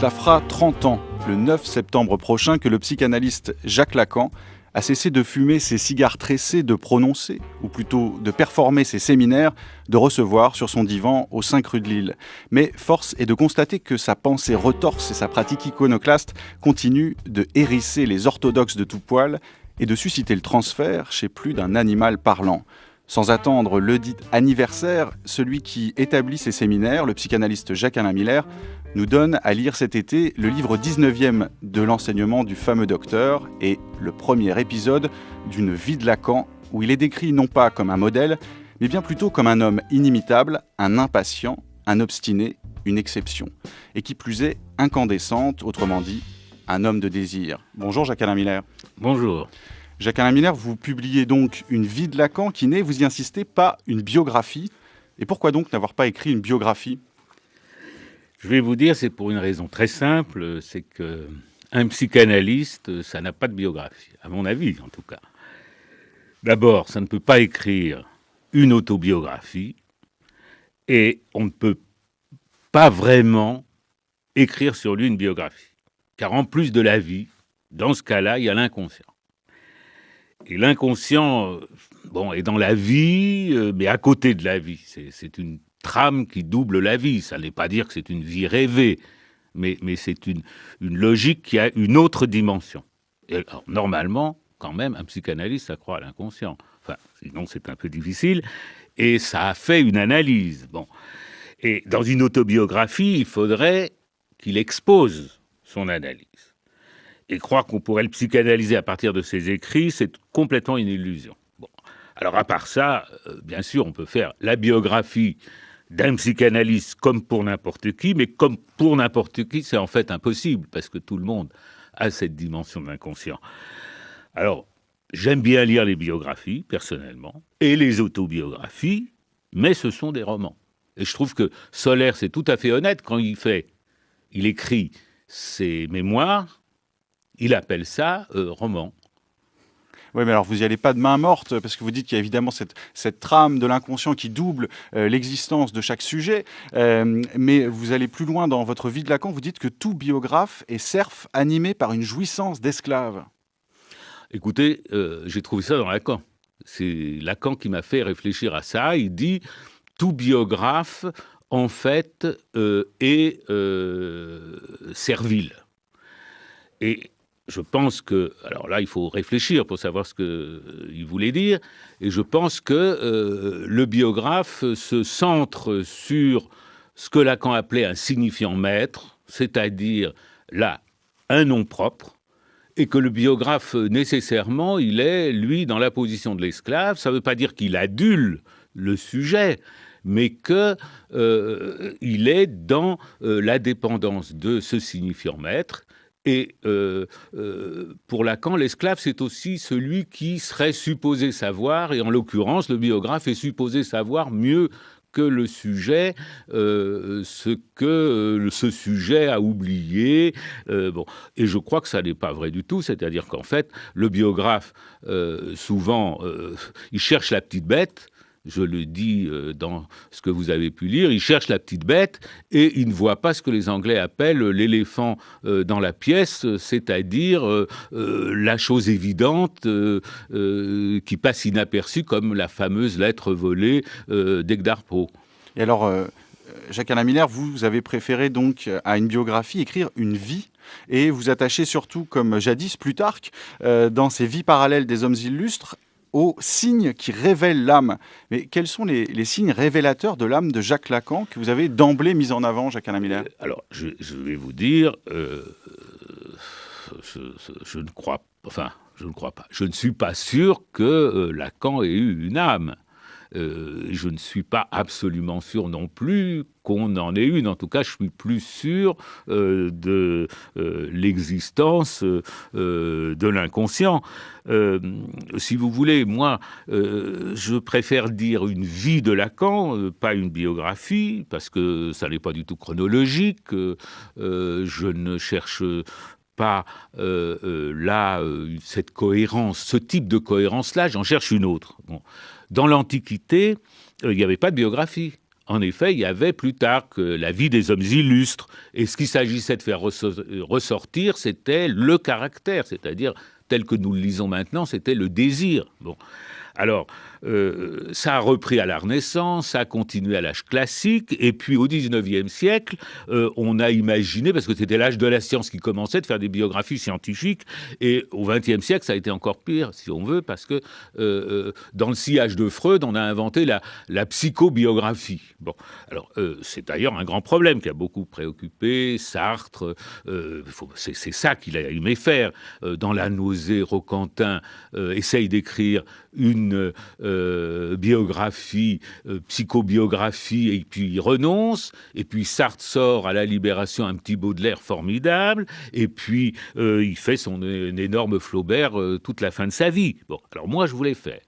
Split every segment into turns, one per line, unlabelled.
Cela fera 30 ans, le 9 septembre prochain, que le psychanalyste Jacques Lacan a cessé de fumer ses cigares tressés, de prononcer, ou plutôt de performer ses séminaires, de recevoir sur son divan aux 5 rue de Lille. Mais force est de constater que sa pensée retorse et sa pratique iconoclaste continuent de hérisser les orthodoxes de tout poil et de susciter le transfert chez plus d'un animal parlant. Sans attendre le dit anniversaire, celui qui établit ces séminaires, le psychanalyste Jacques-Alain Miller, nous donne à lire cet été le livre 19e de l'enseignement du fameux docteur et le premier épisode d'une vie de Lacan où il est décrit non pas comme un modèle, mais bien plutôt comme un homme inimitable, un impatient, un obstiné, une exception. Et qui plus est, incandescente, autrement dit, un homme de désir. Bonjour Jacques-Alain Miller.
Bonjour.
Jacques-Alain Miller, vous publiez donc une vie de Lacan qui n'est, vous y insistez, pas une biographie. Et pourquoi donc n'avoir pas écrit une biographie ?
Je vais vous dire, c'est pour une raison très simple, c'est qu'un psychanalyste, ça n'a pas de biographie, à mon avis en tout cas. D'abord, ça ne peut pas écrire une autobiographie et on ne peut pas vraiment écrire sur lui une biographie. Car en plus de la vie, dans ce cas-là, il y a l'inconscient. Et l'inconscient, est dans la vie, mais à côté de la vie. C'est une trame qui double la vie. Ça ne veut pas dire que c'est une vie rêvée, mais c'est une logique qui a une autre dimension. Et alors, normalement, quand même, un psychanalyste, ça croit à l'inconscient. Enfin, sinon, c'est un peu difficile. Et ça a fait une analyse. Bon. Et dans une autobiographie, il faudrait qu'il expose son analyse. Et croire qu'on pourrait le psychanalyser à partir de ses écrits, c'est complètement une illusion. Bon. Alors à part ça, bien sûr, on peut faire la biographie d'un psychanalyste comme pour n'importe qui, mais comme pour n'importe qui, c'est en fait impossible, parce que tout le monde a cette dimension de l'inconscient. Alors, j'aime bien lire les biographies, personnellement, et les autobiographies, mais ce sont des romans. Et je trouve que Soler, c'est tout à fait honnête quand il écrit ses mémoires. Il appelle ça roman.
Oui, mais alors vous n'y allez pas de main morte, parce que vous dites qu'il y a évidemment cette trame de l'inconscient qui double l'existence de chaque sujet, mais vous allez plus loin dans votre vie de Lacan, vous dites que tout biographe est serf animé par une jouissance d'esclave.
Écoutez, j'ai trouvé ça dans Lacan. C'est Lacan qui m'a fait réfléchir à ça. Il dit « tout biographe, en fait, est servile ». Et je pense que, alors là, il faut réfléchir pour savoir ce qu'il voulait dire, et je pense que le biographe se centre sur ce que Lacan appelait un signifiant maître, c'est-à-dire, là, un nom propre, et que le biographe, nécessairement, il est, lui, dans la position de l'esclave. Ça ne veut pas dire qu'il adule le sujet, mais qu'il est dans la dépendance de ce signifiant maître. Et pour Lacan, l'esclave, c'est aussi celui qui serait supposé savoir, et en l'occurrence, le biographe est supposé savoir mieux que le sujet, ce que ce sujet a oublié. Et je crois que ça n'est pas vrai du tout, c'est-à-dire qu'en fait, le biographe, souvent, il cherche la petite bête. Je le dis dans ce que vous avez pu lire, il cherche la petite bête et il ne voit pas ce que les Anglais appellent l'éléphant dans la pièce, c'est-à-dire la chose évidente qui passe inaperçue comme la fameuse lettre volée d'Edgar Poe.
Et alors, Jacques-Alain Miller, vous avez préféré donc à une biographie écrire une vie et vous attachez surtout, comme jadis Plutarque, dans ces vies parallèles des hommes illustres, aux signes qui révèlent l'âme. Mais quels sont les signes révélateurs de l'âme de Jacques Lacan que vous avez d'emblée mis en avant, Jacques-Alain Miller ?
Alors, je vais vous dire, je ne crois pas. Je ne suis pas sûr que Lacan ait eu une âme. Je ne suis pas absolument sûr non plus qu'on en ait une. En tout cas, je suis plus sûr de l'existence de l'inconscient. Si vous voulez, moi, je préfère dire une vie de Lacan, pas une biographie, parce que ça n'est pas du tout chronologique. Je ne cherche pas là cette cohérence, ce type de cohérence-là, j'en cherche une autre. Bon. Dans l'Antiquité, il n'y avait pas de biographie. En effet, il y avait plus tard que la vie des hommes illustres, et ce qu'il s'agissait de faire ressortir, c'était le caractère, c'est-à-dire tel que nous le lisons maintenant, c'était le désir. Bon. Alors, ça a repris à la Renaissance, ça a continué à l'âge classique, et puis au XIXe siècle, on a imaginé, parce que c'était l'âge de la science qui commençait, de faire des biographies scientifiques, et au XXe siècle, ça a été encore pire, si on veut, parce que dans le sillage de Freud, on a inventé la psychobiographie. Bon, alors, c'est d'ailleurs un grand problème qui a beaucoup préoccupé Sartre, c'est ça qu'il a aimé faire. Dans La nausée, Roquentin essaye d'écrire une biographie, psychobiographie, et puis il renonce, et puis Sartre sort à la Libération un petit Baudelaire formidable, et puis il fait son énorme Flaubert toute la fin de sa vie. Bon, alors moi je voulais faire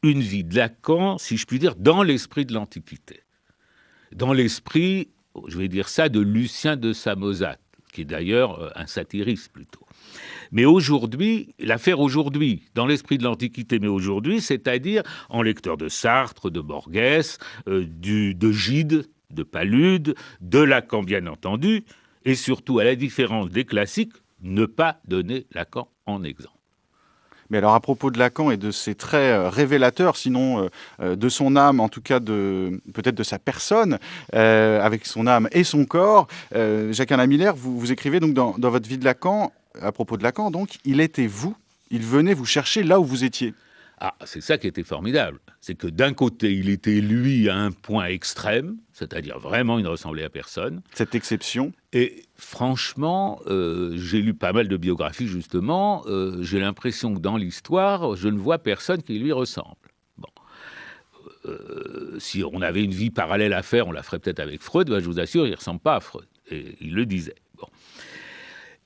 une vie de Lacan, si je puis dire, dans l'esprit de l'Antiquité. Dans l'esprit, je vais dire ça, de Lucien de Samosate, qui est d'ailleurs un satiriste plutôt. Mais aujourd'hui, l'affaire aujourd'hui, dans l'esprit de l'Antiquité, mais aujourd'hui, c'est-à-dire en lecteur de Sartre, de Borges, de Gide, de Palude, de Lacan bien entendu, et surtout, à la différence des classiques, ne pas donner Lacan en exemple.
Mais alors à propos de Lacan et de ses traits révélateurs, sinon de son âme, en tout cas peut-être de sa personne, avec son âme et son corps, Jacques-Alain Miller, vous écrivez donc dans votre vie de Lacan, à propos de Lacan, donc, il était vous, il venait vous chercher là où vous étiez.
Ah, c'est ça qui était formidable. C'est que d'un côté, il était lui à un point extrême, c'est-à-dire vraiment il ne ressemblait à personne.
Cette exception.
Et franchement, j'ai lu pas mal de biographies justement, j'ai l'impression que dans l'histoire, je ne vois personne qui lui ressemble. Bon. Si on avait une vie parallèle à faire, on la ferait peut-être avec Freud, ben, je vous assure, il ne ressemble pas à Freud. Et il le disait. Bon.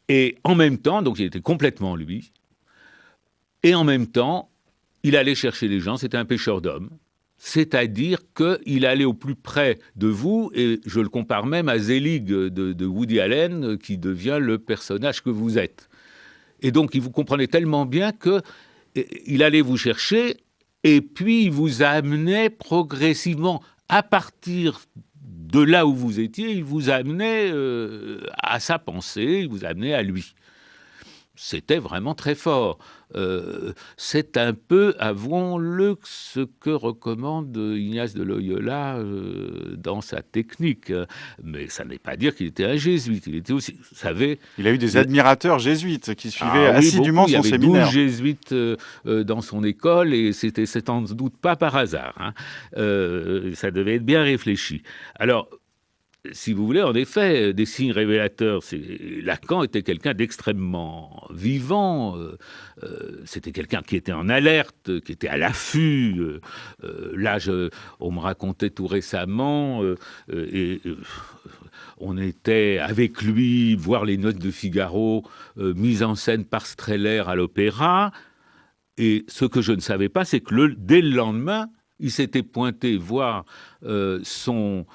Et en même temps, donc il était complètement lui, et en même temps, il allait chercher les gens, c'était un pêcheur d'hommes, c'est-à-dire qu'il allait au plus près de vous, et je le compare même à Zelig de Woody Allen, qui devient le personnage que vous êtes. Et donc, il vous comprenait tellement bien qu'il allait vous chercher, et puis il vous amenait progressivement, à partir de là où vous étiez, il vous amenait à sa pensée, il vous amenait à lui. C'était vraiment très fort. C'est un peu, avouons-le, ce que recommande Ignace de Loyola dans sa technique. Mais ça n'est pas dire qu'il était un jésuite. Il était aussi, vous savez...
Il a eu des admirateurs jésuites qui suivaient assidûment son séminaire.
Il y avait 12 jésuites dans son école et c'est sans doute pas par hasard. Hein. Ça devait être bien réfléchi. Alors... Si vous voulez, en effet, des signes révélateurs. Lacan était quelqu'un d'extrêmement vivant. C'était quelqu'un qui était en alerte, qui était à l'affût. Là, on me racontait tout récemment, on était avec lui voir les Noces de Figaro mises en scène par Strehler à l'opéra. Et ce que je ne savais pas, c'est que dès le lendemain, il s'était pointé voir son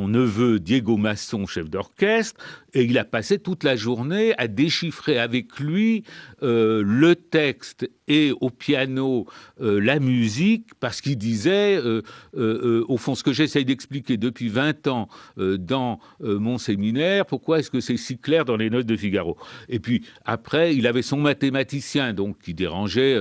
neveu Diego Masson, chef d'orchestre, et il a passé toute la journée à déchiffrer avec lui le texte et au piano la musique, parce qu'il disait, au fond, ce que j'essaye d'expliquer depuis 20 ans dans mon séminaire, pourquoi est-ce que c'est si clair dans les Noces de Figaro. Et puis après, il avait son mathématicien, donc qui dérangeait,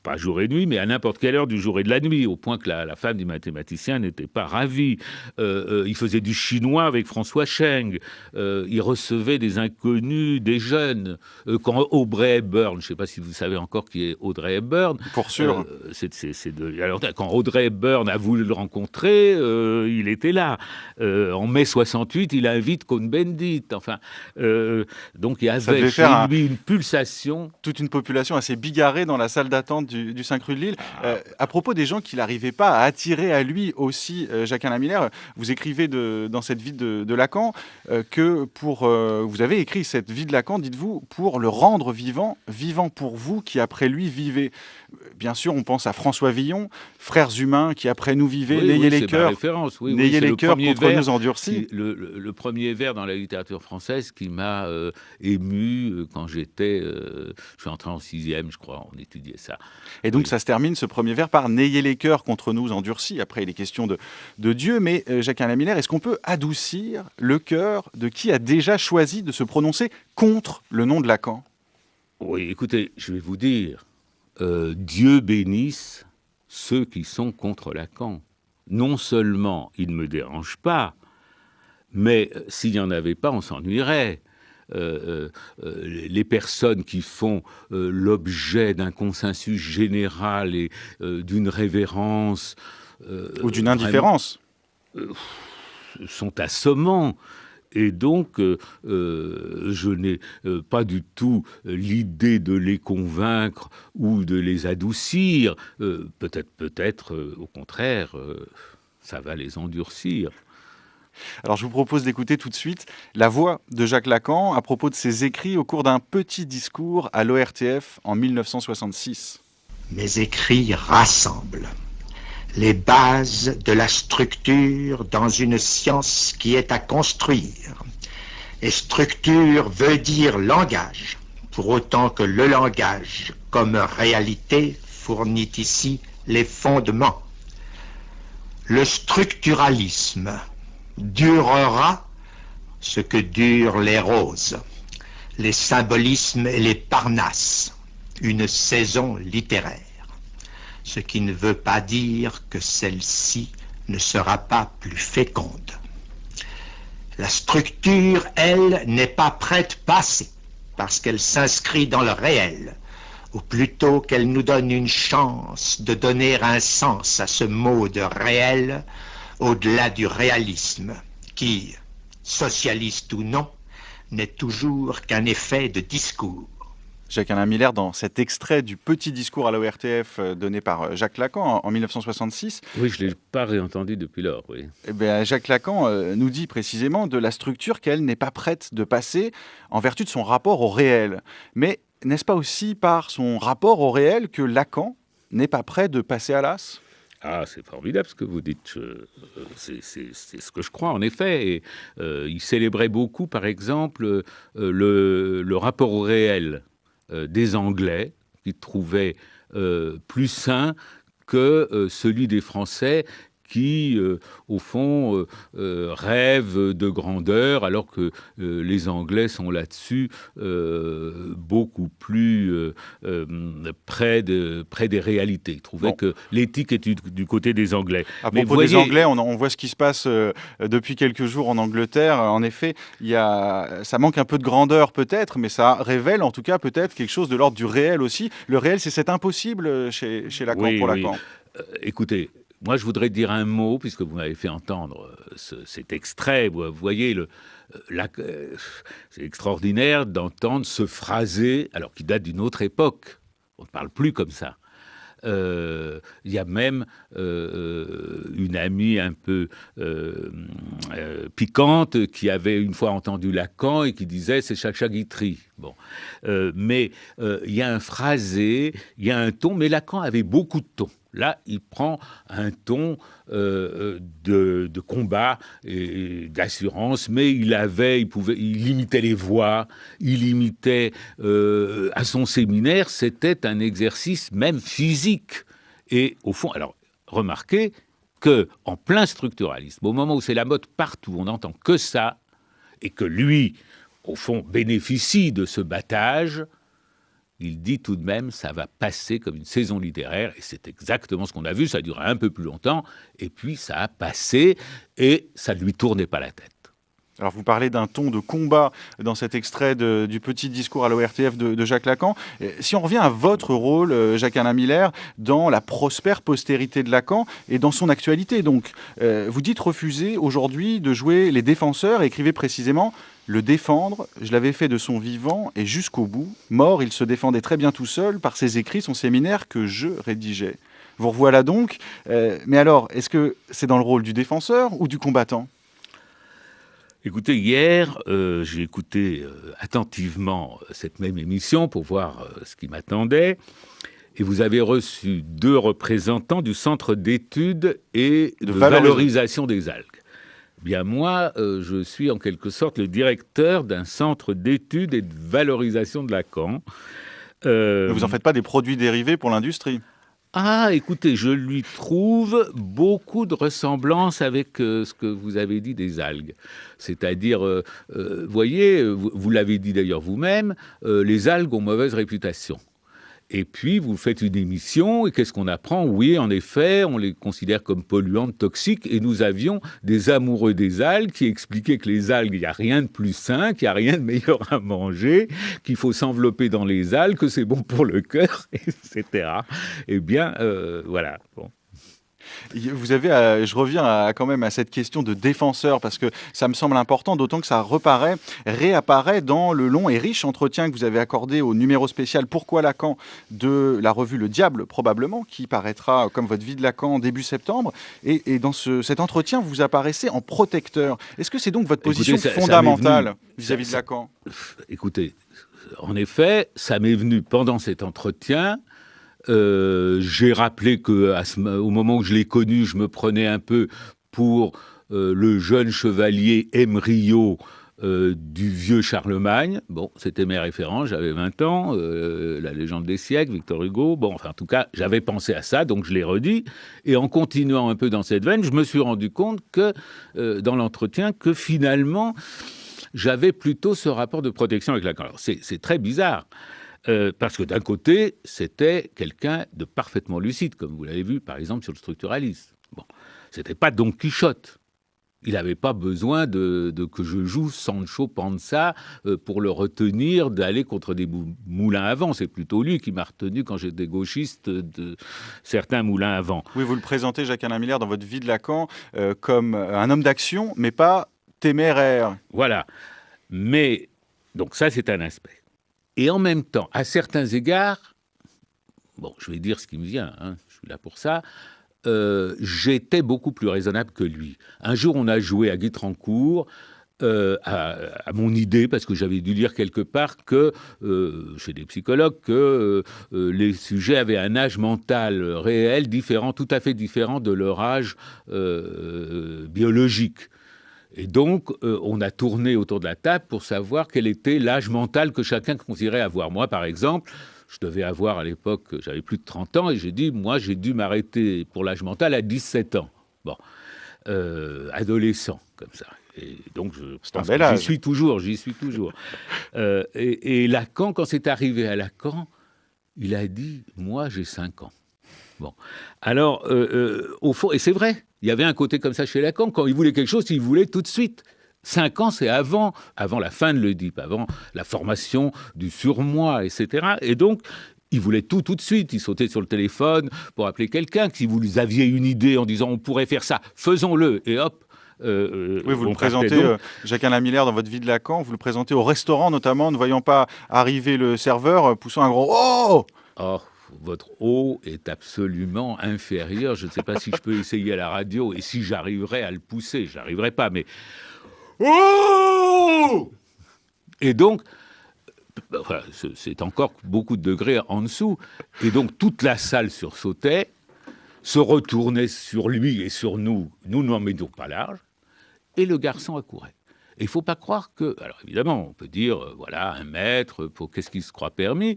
pas jour et nuit, mais à n'importe quelle heure du jour et de la nuit, au point que la femme du mathématicien n'était pas ravie. Il faisait du chinois avec François Cheng. Il recevait des inconnus, des jeunes. Quand Audrey Hepburn, je ne sais pas si vous savez encore qui est Audrey Hepburn.
Pour sûr.
Alors, quand Audrey Hepburn a voulu le rencontrer, il était là. En mai 68, il invite Cohn-Bendit. Enfin, donc il y avait chez lui une pulsation.
Toute une population assez bigarrée dans la salle d'attente du 5 rue de Lille. À propos des gens qu'il n'arrivait pas à attirer à lui aussi, Jacques-Alain Miller, vous écrivez dans cette vie de Lacan que vous avez écrit cette vie de Lacan, dites-vous, pour le rendre vivant pour vous qui après lui vivez. bien sûr, on pense à François Villon, Frères humains qui après nous vivaient,
Oui,
n'ayez
oui,
les
c'est ma
cœurs,
référence. Oui,
n'ayez
c'est
les
le
cœurs
premier
contre
vers
nous endurcis.
le premier vers dans la littérature française qui m'a ému quand je suis entré en 6e, je crois, on étudiait ça.
Et donc
Oui.
ça se termine, ce premier vers, par n'ayez les cœurs contre nous endurcis. Après, il est question de Dieu, mais Jacques-Alain Miller, est-ce qu'on peut adoucir le cœur de qui a déjà choisi de se prononcer contre le nom de Lacan?
Oui, écoutez, je vais vous dire, Dieu bénisse ceux qui sont contre Lacan. Non seulement il ne me dérange pas, mais s'il n'y en avait pas, on s'ennuierait. Les personnes qui font l'objet d'un consensus général et d'une révérence
Ou d'une indifférence?
sont assommants. Et donc, je n'ai pas du tout l'idée de les convaincre ou de les adoucir. Peut-être, au contraire, ça va les endurcir.
Alors je vous propose d'écouter tout de suite la voix de Jacques Lacan à propos de ses écrits au cours d'un petit discours à l'ORTF en 1966.
Mes écrits rassemblent les bases de la structure dans une science qui est à construire. Et structure veut dire langage, pour autant que le langage, comme réalité, fournit ici les fondements. Le structuralisme durera ce que durent les roses, les symbolismes et les parnasses, une saison littéraire. Ce qui ne veut pas dire que celle-ci ne sera pas plus féconde. La structure, elle, n'est pas prête passée, parce qu'elle s'inscrit dans le réel, ou plutôt qu'elle nous donne une chance de donner un sens à ce mot de réel, au-delà du réalisme, qui, socialiste ou non, n'est toujours qu'un effet de discours.
Jacques-Alain Miller, dans cet extrait du petit discours à l'ORTF donné par Jacques Lacan en 1966.
Oui, je ne l'ai pas réentendu depuis lors, oui.
Eh bien, Jacques Lacan nous dit précisément de la structure qu'elle n'est pas prête de passer en vertu de son rapport au réel. Mais n'est-ce pas aussi par son rapport au réel que Lacan n'est pas prêt de passer à l'as ?
Ah, c'est formidable ce que vous dites. C'est ce que je crois, en effet. Et, il célébrait beaucoup, par exemple, le rapport au réel des Anglais, qu'ils trouvaient plus sain que celui des Français qui, au fond, rêvent de grandeur, alors que les Anglais sont là-dessus beaucoup plus près des réalités. Ils trouvaient que l'éthique est du côté des Anglais.
À propos des Anglais, on voit ce qui se passe depuis quelques jours en Angleterre. En effet, ça manque un peu de grandeur peut-être, mais ça révèle en tout cas peut-être quelque chose de l'ordre du réel aussi. Le réel, c'est cet impossible chez Lacan, pour Lacan.
Écoutez, moi, je voudrais dire un mot, puisque vous m'avez fait entendre cet extrait. Vous voyez, c'est extraordinaire d'entendre ce phrasé, alors qu'il date d'une autre époque. On ne parle plus comme ça. Il y a même une amie un peu piquante qui avait une fois entendu Lacan et qui disait « c'est Chacha Guitry ». Bon. Mais il y a un phrasé, il y a un ton, mais Lacan avait beaucoup de tons. Là, il prend un ton de combat et d'assurance, mais il imitait les voix, il imitait à son séminaire, c'était un exercice même physique. Et au fond, alors remarquez que en plein structuralisme, au moment où c'est la mode partout, on n'entend que ça, et que lui, au fond, bénéficie de ce battage. Il dit tout de même, ça va passer comme une saison littéraire, et c'est exactement ce qu'on a vu, ça a duré un peu plus longtemps, et puis ça a passé, et ça ne lui tournait pas la tête.
Alors vous parlez d'un ton de combat dans cet extrait du petit discours à l'ORTF de Jacques Lacan. Si on revient à votre rôle, Jacques-Alain Miller, dans la prospère postérité de Lacan et dans son actualité, donc, vous dites refuser aujourd'hui de jouer les défenseurs et écrivez précisément « Le défendre, je l'avais fait de son vivant et jusqu'au bout. Mort, il se défendait très bien tout seul par ses écrits, son séminaire que je rédigeais. » Vous revoilà donc. Mais alors, est-ce que c'est dans le rôle du défenseur ou du combattant ?
Écoutez, hier, j'ai écouté attentivement cette même émission pour voir ce qui m'attendait. Et vous avez reçu 2 représentants du Centre d'études et de valorisation des algues. Bien moi, je suis en quelque sorte le directeur d'un centre d'études et de valorisation de Lacan.
Mais vous n'en faites pas des produits dérivés pour l'industrie?
Ah, écoutez, je lui trouve beaucoup de ressemblances avec ce que vous avez dit des algues. C'est-à-dire, voyez, vous l'avez dit d'ailleurs vous-même, les algues ont mauvaise réputation. Et puis, vous faites une émission, et qu'est-ce qu'on apprend? Oui, en effet, on les considère comme polluantes, toxiques, et nous avions des amoureux des algues qui expliquaient que les algues, il n'y a rien de plus sain, qu'il n'y a rien de meilleur à manger, qu'il faut s'envelopper dans les algues, que c'est bon pour le cœur, etc. Eh bien, voilà, bon.
Vous avez, je reviens quand même à cette question de défenseur, parce que ça me semble important, d'autant que ça réapparaît dans le long et riche entretien que vous avez accordé au numéro spécial Pourquoi Lacan de la revue Le Diable, probablement, qui paraîtra comme votre vie de Lacan début septembre. Et dans cet entretien, vous apparaissez en protecteur. Est-ce que c'est donc votre position fondamentale vis-à-vis de Lacan?
Écoutez, en effet, ça m'est venu pendant cet entretien. J'ai rappelé qu'au moment où je l'ai connu, je me prenais un peu pour le jeune chevalier Emeriot du vieux Charlemagne. Bon, c'était mes références, j'avais 20 ans, la légende des siècles, Victor Hugo. Bon, enfin, en tout cas, j'avais pensé à ça, donc je l'ai redit. Et en continuant un peu dans cette veine, je me suis rendu compte que, dans l'entretien, que finalement, j'avais plutôt ce rapport de protection avec Lacan. Alors, c'est très bizarre. Parce que d'un côté, c'était quelqu'un de parfaitement lucide, comme vous l'avez vu, par exemple, sur le structuralisme. Bon, c'était pas Don Quichotte. Il n'avait pas besoin de que je joue Sancho Panza pour le retenir d'aller contre des moulins à vent. C'est plutôt lui qui m'a retenu quand j'étais gauchiste de certains moulins à vent.
Oui, vous le présentez, Jacques-Alain Miller, dans votre vie de Lacan, comme un homme d'action, mais pas téméraire.
Voilà. Mais, donc ça, c'est un aspect. Et en même temps, à certains égards, bon, je vais dire ce qui me vient, hein, je suis là pour ça, j'étais beaucoup plus raisonnable que lui. Un jour, on a joué à Guitrancourt, à mon idée, parce que j'avais dû lire quelque part que, chez des psychologues, que les sujets avaient un âge mental réel différent, tout à fait différent de leur âge biologique. Et donc, on a tourné autour de la table pour savoir quel était l'âge mental que chacun considérait avoir. Moi, par exemple, je devais avoir à l'époque, j'avais plus de 30 ans, et j'ai dit, moi, j'ai dû m'arrêter pour l'âge mental à 17 ans. Bon, adolescent, comme ça. Et donc, j'y suis toujours. Et Lacan, quand c'est arrivé à Lacan, il a dit, moi, j'ai 5 ans. Bon, alors, au fond, et c'est vrai, il y avait un côté comme ça chez Lacan, quand il voulait quelque chose, il voulait tout de suite. 5 ans, c'est avant la fin de l'Oedipe, avant la formation du surmoi, etc. Et donc, il voulait tout de suite. Il sautait sur le téléphone pour appeler quelqu'un. Si vous aviez une idée en disant, on pourrait faire ça, faisons-le, et hop.
Oui, vous le présentez, Jacques-Alain Miller, dans votre vie de Lacan, vous le présentez au restaurant, notamment, ne voyant pas arriver le serveur, poussant un gros « Oh !»
Oh, votre O est absolument inférieur. Je ne sais pas si je peux essayer à la radio et si j'arriverai à le pousser. Je n'arriverai pas, mais... Oh ! Et donc, enfin, c'est encore beaucoup de degrés en dessous. Et donc, toute la salle sursautait, se retournait sur lui et sur nous. Nous n'en mettions pas large. Et le garçon accourait. Et il ne faut pas croire que... Alors, évidemment, on peut dire, voilà, un maître, qu'est-ce qu'il se croit permis ?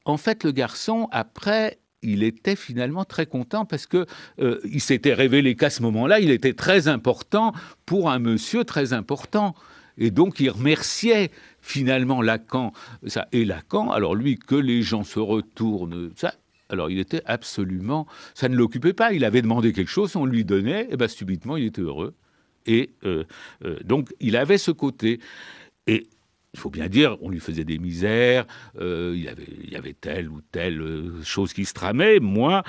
En fait, le garçon, après, il était finalement très content parce que il s'était révélé qu'à ce moment-là, il était très important pour un monsieur très important. Et donc, il remerciait finalement Lacan. Ça. Et Lacan, alors lui, que les gens se retournent, ça, alors il était absolument... Ça ne l'occupait pas. Il avait demandé quelque chose, on lui donnait, et bien subitement, il était heureux. Et donc, il avait ce côté. Et il faut bien dire, on lui faisait des misères, il y avait telle ou telle chose qui se tramait. Moi,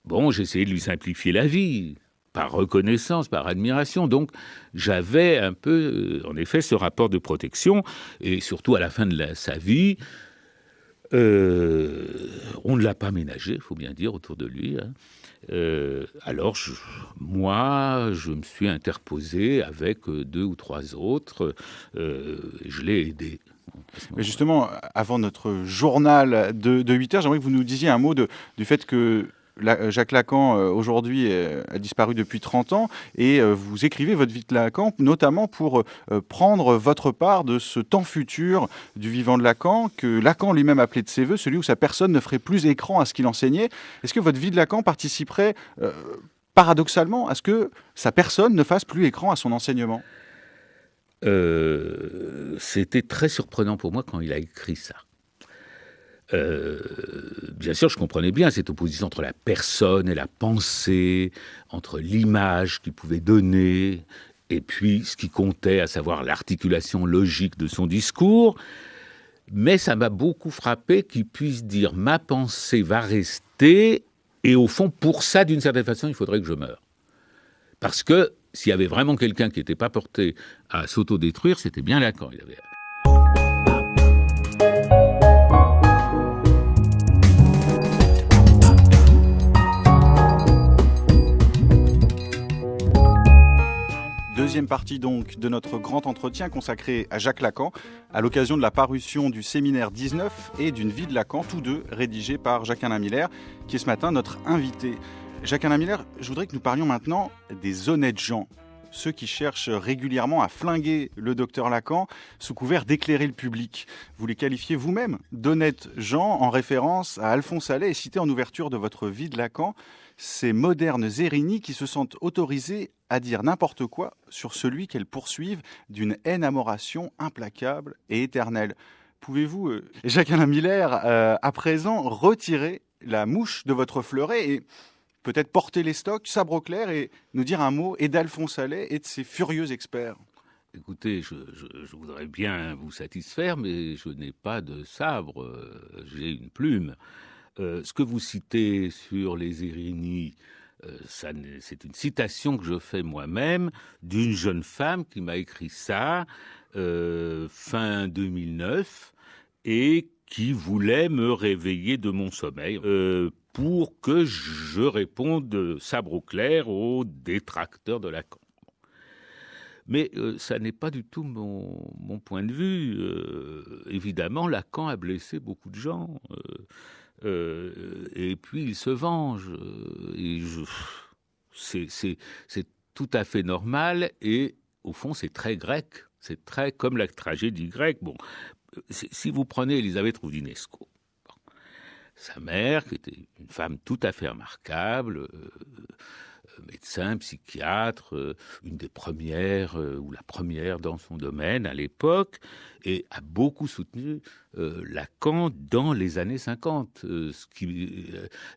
bon, j'essayais de lui simplifier la vie, par reconnaissance, par admiration. Donc, j'avais un peu, en effet, ce rapport de protection. Et surtout, à la fin de sa vie, on ne l'a pas ménagé, il faut bien dire, autour de lui. Hein. Alors, moi, je me suis interposé avec 2 ou 3 autres. Je l'ai aidé.
Mais justement, avant notre journal de 8 heures, j'aimerais que vous nous disiez un mot du fait que Jacques Lacan, aujourd'hui, a disparu depuis 30 ans, et vous écrivez votre vie de Lacan, notamment pour prendre votre part de ce temps futur du vivant de Lacan, que Lacan lui-même appelait de ses voeux, celui où sa personne ne ferait plus écran à ce qu'il enseignait. Est-ce que votre vie de Lacan participerait paradoxalement à ce que sa personne ne fasse plus écran à son enseignement ?
C'était très surprenant pour moi quand il a écrit ça. Bien sûr, je comprenais bien cette opposition entre la personne et la pensée, entre l'image qu'il pouvait donner, et puis ce qui comptait, à savoir l'articulation logique de son discours. Mais ça m'a beaucoup frappé qu'il puisse dire « ma pensée va rester », et au fond, pour ça, d'une certaine façon, il faudrait que je meure. Parce que s'il y avait vraiment quelqu'un qui n'était pas porté à s'autodétruire, c'était bien Lacan. Il avait...
Deuxième partie donc de notre grand entretien consacré à Jacques Lacan, à l'occasion de la parution du séminaire 19 et d'une vie de Lacan, tous deux rédigés par Jacques-Alain Miller, qui est ce matin notre invité. Jacques-Alain Miller, je voudrais que nous parlions maintenant des honnêtes gens, ceux qui cherchent régulièrement à flinguer le docteur Lacan sous couvert d'éclairer le public. Vous les qualifiez vous-même d'honnêtes gens en référence à Alphonse Allais et cité en ouverture de votre vie de Lacan, ces modernes Zérini qui se sentent autorisés à dire n'importe quoi sur celui qu'elles poursuivent d'une haine-amoration implacable et éternelle. Pouvez-vous, Jacques-Alain Miller, à présent retirer la mouche de votre fleuret et peut-être porter les stocks, sabre au clair, et nous dire un mot et d'Alphonse Allais et de ses furieux experts?
Écoutez, je voudrais bien vous satisfaire, mais je n'ai pas de sabre, j'ai une plume. Ce que vous citez sur les Zérini, c'est une citation que je fais moi-même d'une jeune femme qui m'a écrit ça fin 2009 et qui voulait me réveiller de mon sommeil pour que je réponde sabre au clair aux détracteurs de Lacan. Mais ça n'est pas du tout mon point de vue. Évidemment, Lacan a blessé beaucoup de gens. Et puis il se venge. C'est tout à fait normal. Et au fond, c'est très grec. C'est très comme la tragédie grecque. Bon, si vous prenez Elisabeth Roudinesco, sa mère, qui était une femme tout à fait remarquable, médecin, psychiatre, une des premières, ou la première dans son domaine à l'époque, et a beaucoup soutenu Lacan dans les années 50.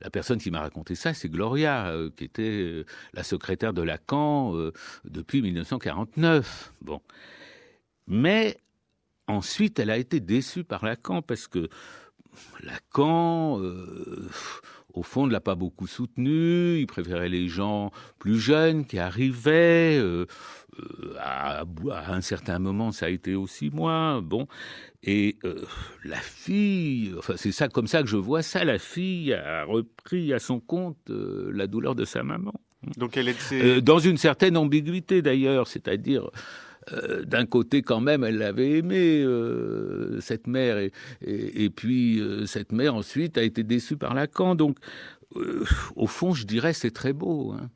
La personne qui m'a raconté ça, c'est Gloria, qui était la secrétaire de Lacan depuis 1949. Bon. Mais ensuite, elle a été déçue par Lacan, parce que Lacan, au fond, ne l'a pas beaucoup soutenu. Il préférait les gens plus jeunes qui arrivaient. À un certain moment, ça a été aussi moi. Bon, et la fille, enfin, c'est ça, comme ça que je vois ça. La fille a repris à son compte la douleur de sa maman.
Donc elle était
dans une certaine ambiguïté d'ailleurs, c'est-à-dire. D'un côté, quand même, elle l'avait aimé, cette mère, et puis cette mère, ensuite, a été déçue par Lacan. Donc, au fond, je dirais, c'est très beau. Hein.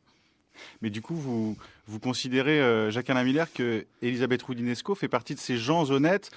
Mais du coup, vous considérez, Jacques-Alain Miller, que Elisabeth Roudinesco fait partie de ces gens honnêtes,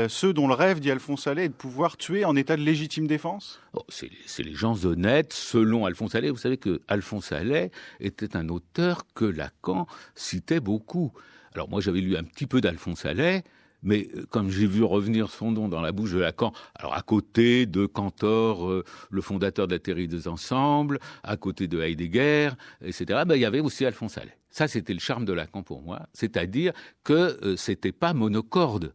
ceux dont le rêve, dit Alphonse Allais, est de pouvoir tuer en état de légitime défense ?
C'est les gens honnêtes, selon Alphonse Allais. Vous savez que Alphonse Allais était un auteur que Lacan citait beaucoup. Alors moi, j'avais lu un petit peu d'Alphonse Allais, mais comme j'ai vu revenir son nom dans la bouche de Lacan, alors à côté de Cantor, le fondateur de la théorie des ensembles, à côté de Heidegger, etc., il y avait aussi Alphonse Allais. Ça, c'était le charme de Lacan pour moi, c'est-à-dire que c'était pas monocorde.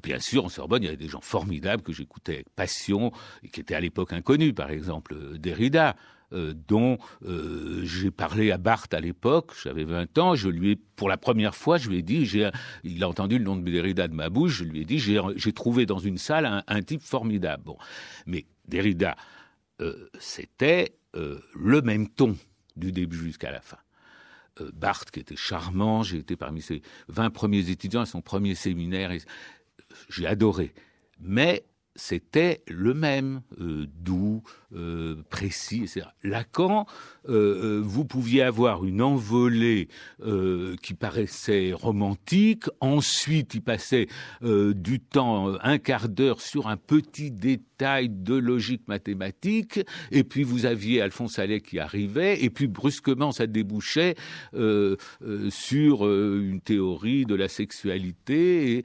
Bien sûr, en Sorbonne, il y avait des gens formidables que j'écoutais avec passion, et qui étaient à l'époque inconnus, par exemple Derrida, dont j'ai parlé à Barthes à l'époque, j'avais 20 ans, pour la première fois, je lui ai dit, il a entendu le nom de Derrida de ma bouche, je lui ai dit, j'ai trouvé dans une salle un type formidable. Bon. Mais Derrida, c'était le même ton du début jusqu'à la fin. Barthes, qui était charmant, j'ai été parmi ses 20 premiers étudiants à son premier séminaire, et j'ai adoré. Mais c'était le même, doux, précis, etc. Lacan, vous pouviez avoir une envolée qui paraissait romantique, ensuite il passait du temps, un quart d'heure sur un petit détail de logique mathématique, et puis vous aviez Alphonse Allais qui arrivait, et puis brusquement ça débouchait sur une théorie de la sexualité,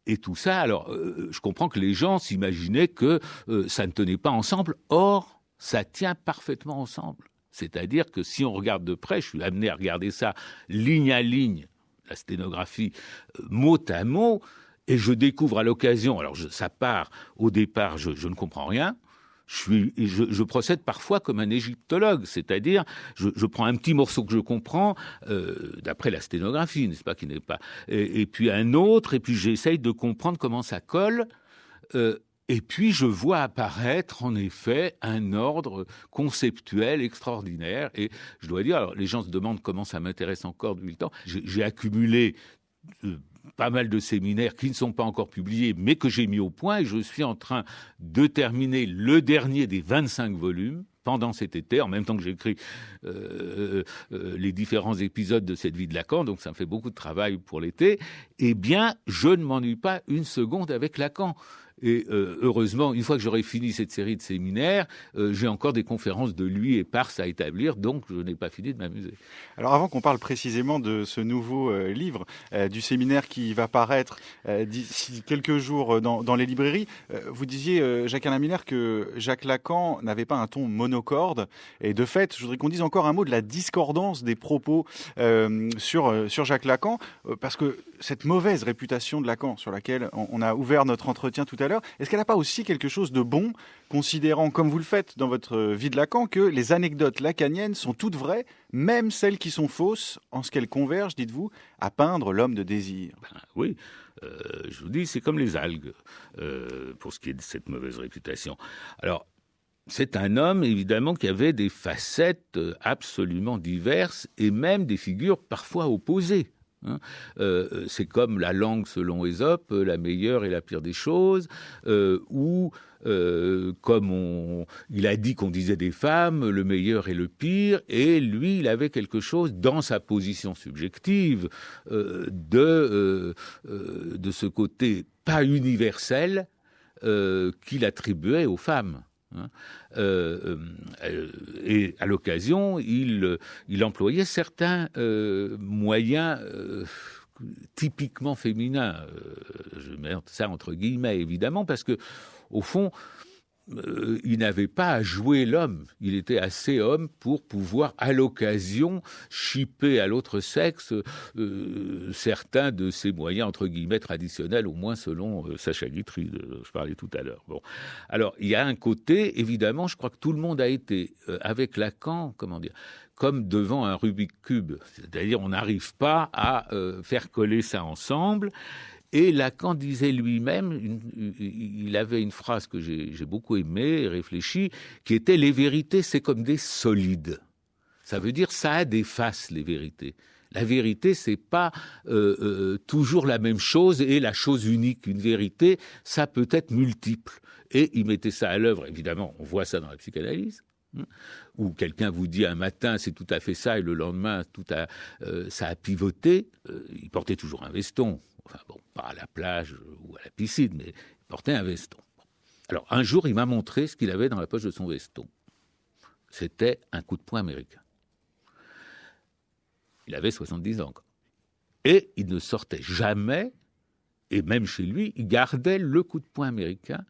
et tout ça. Alors, je comprends que les gens s'imaginaient que ça ne tenait pas ensemble. Or, ça tient parfaitement ensemble. C'est-à-dire que si on regarde de près, je suis amené à regarder ça ligne à ligne, la sténographie, mot à mot, et je découvre à l'occasion, alors ça part, au départ, je ne comprends rien. Je procède parfois comme un égyptologue, c'est-à-dire je prends un petit morceau que je comprends d'après la sténographie, n'est-ce pas, qui n'est pas, et puis un autre, et puis j'essaye de comprendre comment ça colle, et puis je vois apparaître en effet un ordre conceptuel extraordinaire. Et je dois dire, alors les gens se demandent comment ça m'intéresse encore depuis le temps. J'ai accumulé pas mal de séminaires qui ne sont pas encore publiés, mais que j'ai mis au point, et je suis en train de terminer le dernier des 25 volumes pendant cet été, en même temps que j'écris les différents épisodes de cette vie de Lacan, donc ça me fait beaucoup de travail pour l'été. Eh bien, je ne m'ennuie pas une seconde avec Lacan. Et heureusement, une fois que j'aurai fini cette série de séminaires, j'ai encore des conférences de lui éparses à établir, donc je n'ai pas fini de m'amuser.
Alors avant qu'on parle précisément de ce nouveau livre, du séminaire qui va paraître d'ici quelques jours dans les librairies, vous disiez, Jacques-Alain Miller, que Jacques Lacan n'avait pas un ton monocorde. Et de fait, je voudrais qu'on dise encore un mot de la discordance des propos sur Jacques Lacan, parce que cette mauvaise réputation de Lacan, sur laquelle on a ouvert notre entretien tout à l'heure, est-ce qu'elle n'a pas aussi quelque chose de bon, considérant, comme vous le faites dans votre vie de Lacan, que les anecdotes lacaniennes sont toutes vraies, même celles qui sont fausses, en ce qu'elles convergent, dites-vous, à peindre l'homme de désir?
Oui, je vous dis, c'est comme les algues, pour ce qui est de cette mauvaise réputation. Alors, c'est un homme, évidemment, qui avait des facettes absolument diverses, et même des figures parfois opposées. C'est comme la langue selon Ésope, la meilleure et la pire des choses, ou comme il a dit qu'on disait des femmes, le meilleur et le pire, et lui, il avait quelque chose dans sa position subjective de ce côté pas universel qu'il attribuait aux femmes. Et à l'occasion, il employait certains moyens typiquement féminins. Je mets ça entre guillemets, évidemment, parce que, au fond, il n'avait pas à jouer l'homme. Il était assez homme pour pouvoir, à l'occasion, chipper à l'autre sexe certains de ses moyens, entre guillemets, traditionnels, au moins selon Sacha Guitry, dont je parlais tout à l'heure. Bon. Alors, il y a un côté, évidemment, je crois que tout le monde a été, avec Lacan, comme devant un Rubik Cube. C'est-à-dire, on n'arrive pas à faire coller ça ensemble. Et Lacan disait lui-même, il avait une phrase que j'ai beaucoup aimée et réfléchie, qui était « les vérités, c'est comme des solides ». Ça veut dire ça a des faces, les vérités. La vérité, c'est pas toujours la même chose et la chose unique. Une vérité, ça peut être multiple. Et il mettait ça à l'œuvre, évidemment, on voit ça dans la psychanalyse, où quelqu'un vous dit un matin c'est tout à fait ça et le lendemain ça a pivoté. Il portait toujours un veston. Enfin bon, pas à la plage ou à la piscine, mais il portait un veston. Alors un jour, il m'a montré ce qu'il avait dans la poche de son veston. C'était un coup de poing américain. Il avait 70 ans. Et il ne sortait jamais, et même chez lui, il gardait le coup de poing américain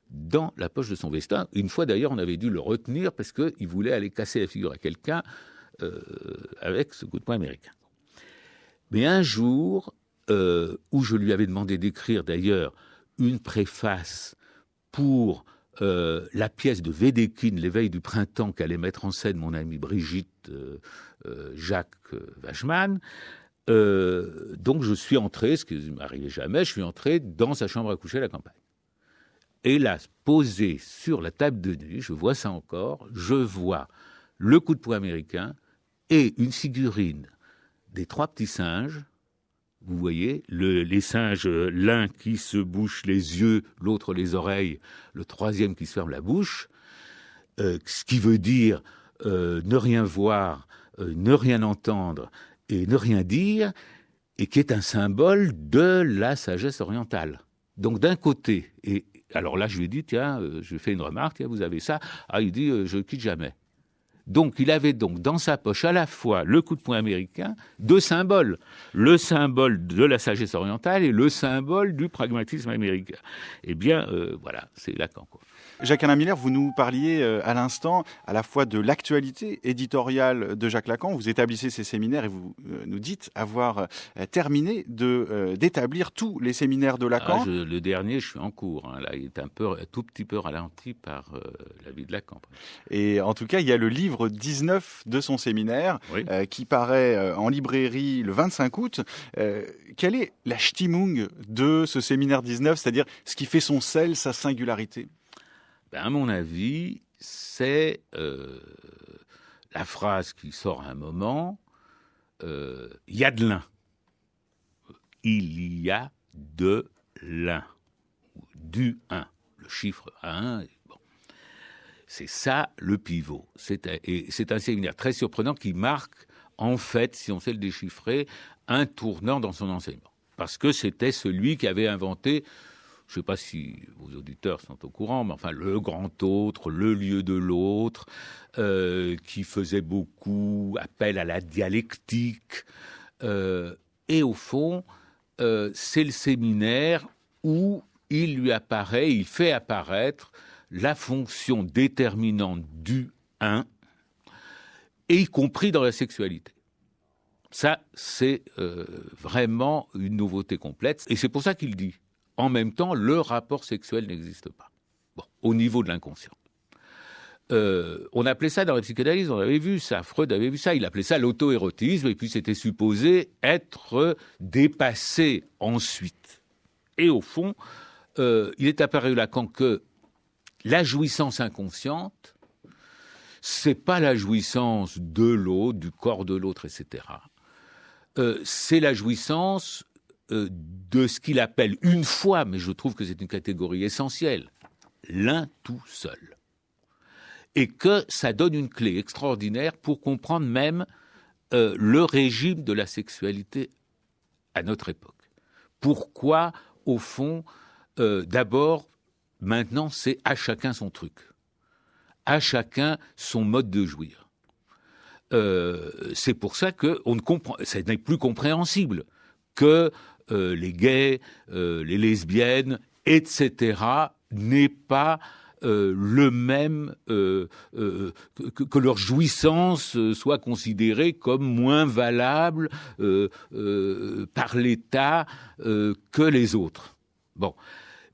dans la poche de son veston. Une fois d'ailleurs, on avait dû le retenir parce qu'il voulait aller casser la figure à quelqu'un avec ce coup de poing américain. Mais un jour, où je lui avais demandé d'écrire d'ailleurs une préface pour la pièce de Védékine, l'éveil du printemps, qu'allait mettre en scène mon amie Brigitte Jacques Wachman. Donc je suis entré, ce qui ne m'arrivait jamais, je suis entré dans sa chambre à coucher à la campagne. Et là, posé sur la table de nuit, je vois ça encore, je vois le coup de poing américain et une figurine des 3 petits singes Vous voyez, les singes, l'un qui se bouche les yeux, l'autre les oreilles, le troisième qui se ferme la bouche, ce qui veut dire ne rien voir, ne rien entendre et ne rien dire, et qui est un symbole de la sagesse orientale. Donc d'un côté, et alors là je lui ai dit, tiens, je lui ai fait une remarque, tiens, vous avez ça. Ah, il dit, je ne quitte jamais. Donc il avait donc dans sa poche à la fois le coup de poing américain, deux symboles, le symbole de la sagesse orientale et le symbole du pragmatisme américain. Eh bien, voilà, c'est Lacan, quoi.
Jacques-Alain Miller, vous nous parliez à l'instant à la fois de l'actualité éditoriale de Jacques Lacan. Vous établissez ces séminaires et vous nous dites avoir terminé d'établir tous les séminaires de Lacan.
Le dernier, je suis en cours. Hein. Là, il est un tout petit peu ralenti par la vie de Lacan.
Et en tout cas, il y a le livre 19 de son séminaire
oui.
Qui paraît en librairie le 25 août. Quelle est la Stimmung de ce séminaire 19, c'est-à-dire ce qui fait son sel, sa singularité ?
À mon avis, c'est la phrase qui sort à un moment, il y a de l'un. Il y a de l'un. Du 1. Le chiffre 1. Bon. C'est ça le pivot. C'est un séminaire très surprenant qui marque, en fait, si on sait le déchiffrer, un tournant dans son enseignement. Parce que c'était celui qui avait inventé... Je ne sais pas si vos auditeurs sont au courant, mais enfin, le grand autre, le lieu de l'autre, qui faisait beaucoup appel à la dialectique. Et au fond, c'est le séminaire où il fait apparaître la fonction déterminante du 1, et y compris dans la sexualité. Ça, c'est vraiment une nouveauté complète. Et c'est pour ça qu'il dit, en même temps, le rapport sexuel n'existe pas. Bon, au niveau de l'inconscient. On appelait ça dans la psychanalyse, on avait vu ça, Freud avait vu ça, il appelait ça l'auto-érotisme, et puis c'était supposé être dépassé ensuite. Et au fond, il est apparu à Lacan que la jouissance inconsciente, c'est pas la jouissance de l'autre, du corps de l'autre, etc. C'est la jouissance de ce qu'il appelle une fois, mais je trouve que c'est une catégorie essentielle, l'un tout seul. Et que ça donne une clé extraordinaire pour comprendre même le régime de la sexualité à notre époque. Pourquoi, au fond, d'abord, maintenant, c'est à chacun son truc, à chacun son mode de jouir. C'est pour ça que ça n'est plus compréhensible que les gays, les lesbiennes, etc., n'aient pas le même, que leur jouissance soit considérée comme moins valable par l'État que les autres. Bon.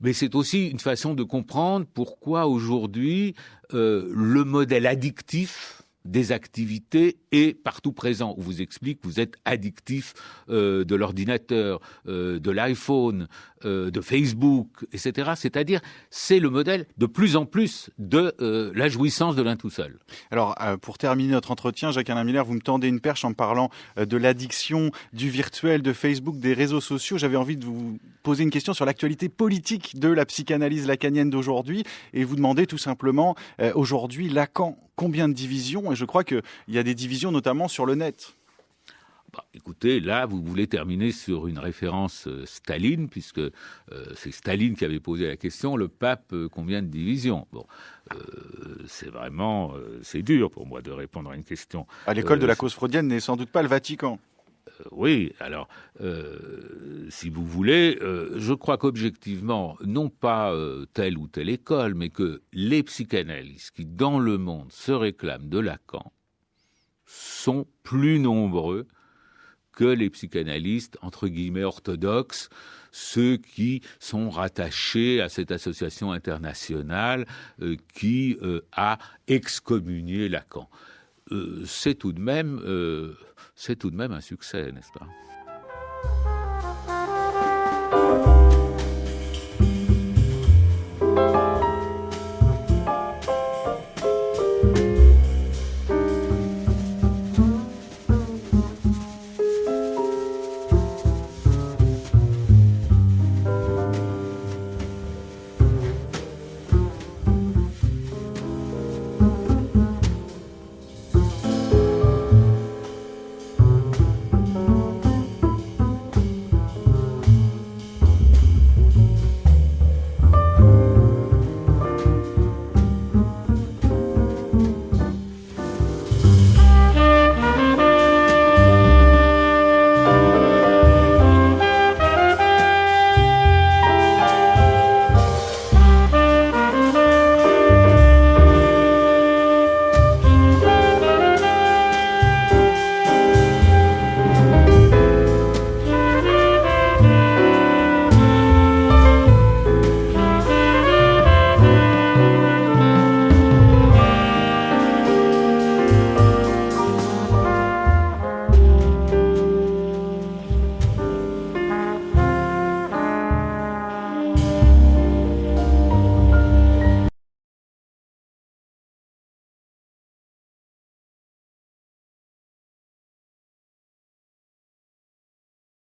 Mais c'est aussi une façon de comprendre pourquoi aujourd'hui le modèle addictif des activités est partout présent. On vous explique que vous êtes addictif de l'ordinateur, de l'iPhone, de Facebook, etc. C'est-à-dire, c'est le modèle de plus en plus de la jouissance de l'un tout seul.
Alors, pour terminer notre entretien, Jacques-Alain Miller, vous me tendez une perche en me parlant de l'addiction, du virtuel, de Facebook, des réseaux sociaux. J'avais envie de vous poser une question sur l'actualité politique de la psychanalyse lacanienne d'aujourd'hui et vous demander tout simplement, aujourd'hui, Lacan, combien de divisions ? Et je crois qu'il y a des divisions notamment sur le net.
Écoutez, là, vous voulez terminer sur une référence Staline, puisque c'est Staline qui avait posé la question, le pape, combien de divisions ? Bon, c'est vraiment, c'est dur pour moi de répondre à une question.
À l'école de la cause freudienne n'est sans doute pas le Vatican.
Oui, alors, si vous voulez, je crois qu'objectivement, non pas telle ou telle école, mais que les psychanalystes qui, dans le monde, se réclament de Lacan, sont plus nombreux que les psychanalystes, entre guillemets, orthodoxes, ceux qui sont rattachés à cette association internationale qui a excommunié Lacan. C'est tout de même un succès, n'est-ce pas ?